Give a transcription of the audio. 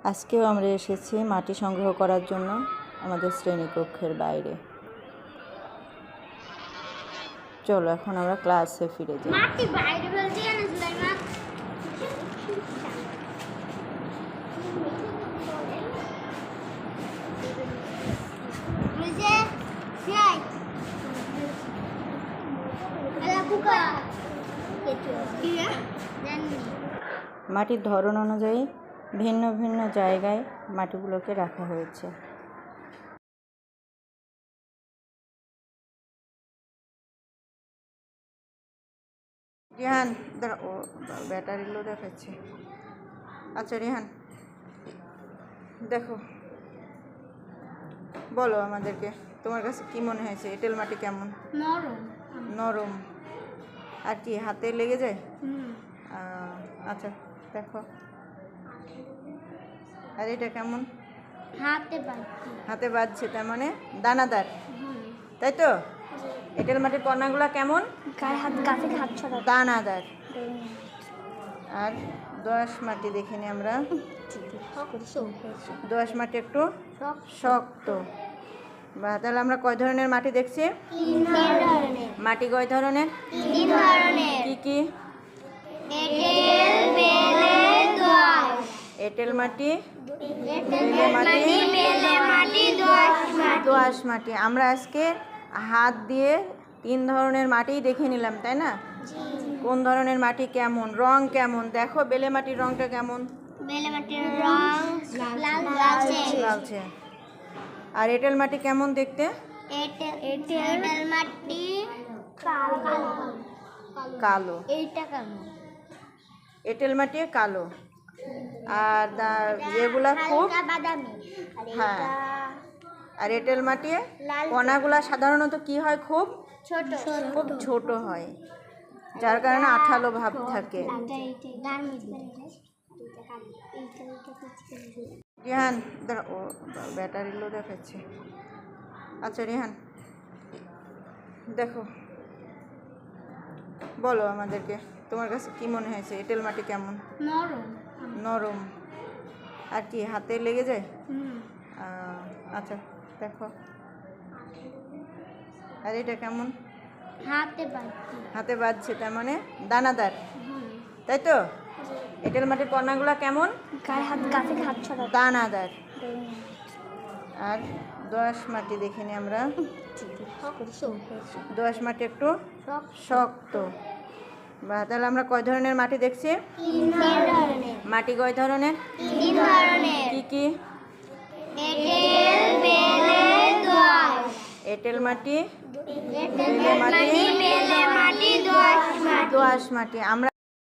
আজকেও আমরা এসেছি মাটি সংগ্রহ করার জন্য আমাদের শ্রেণীকক্ষের বাইরে। চলো এখন আমরা ক্লাসে ফিরে যাই। মাটি বাইরে বলতে জানো সুলাইমান? বুঝে যাই আলা কুকা কিয়া জানি। মাটির ধরন অনুযায়ী ভিন্ন ভিন্ন জায়গায় মাটিগুলোকে রাখা হয়েছে। রিহান ও ব্যাটারি লো দেখাচ্ছে। আচ্ছা রিহান দেখো, বলো আমাদেরকে তোমার কাছে কি মনে হয়েছে? এঁটেল মাটি কেমন? নরম নরম। আর কি হাতে লেগে যায়? আচ্ছা দেখো। আর এটা কেমন? হাতে বাজছে, তার মানে দানাদার, তাই তো? এঁটেল মাটির কণাগুলো কেমন? দানাদার। আর দোআঁশ মাটি দেখিনি আমরা। দোআঁশ মাটি একটু শক্ত। বা তাহলে আমরা কয় ধরনের মাটি দেখছি? মাটি কয় ধরনের? কি কি? এঁটেল মাটি, দোআঁশ মাটি। আমরা আজকে হাত দিয়ে 3 ধরনের মাটি দেখে নিলাম, তাই না? কোন ধরনের মাটি কেমন, রং কেমন? দেখো বেলে মাটির রংটা কেমন? বেলে মাটির রং লালচে। আর এঁটেল মাটি কেমন দেখতে? এঁটেল মাটি কালো। এইটা কেমন? এঁটেল মাটি কালো। আর এগুলা খুব বাদামি। হ্যাঁ। আর এঁটেল মাটি কণাগুলা সাধারণত কি হয়? খুব ছোট হয়, যার কারণে আঠালো ভাব থাকে। রিহান ও ব্যাটারি লো দেখাচ্ছে। আচ্ছা রিহান দেখো, বলো আমাদেরকে তোমার কাছে কি মনে হয়েছে? এঁটেল মাটি কেমন? নরম। আর কি হাতে লেগে যায়? আচ্ছা দেখো। আর এটা কেমন? হাতে বাজছে, তার মানে দানাদার, তাই তো? এঁটেল মাটির কণাগুলো কেমন? দানাদার। আর দোআঁশ মাটি দেখিনি আমরা। দোআঁশ মাটি একটু শক্ত। বা তাহলে আমরা কয় ধরনের মাটি দেখছি? মাটি কয় ধরনের? কি কি? এঁটেল মাটি, বেলে মাটি, দোআঁশ মাটি। আমরা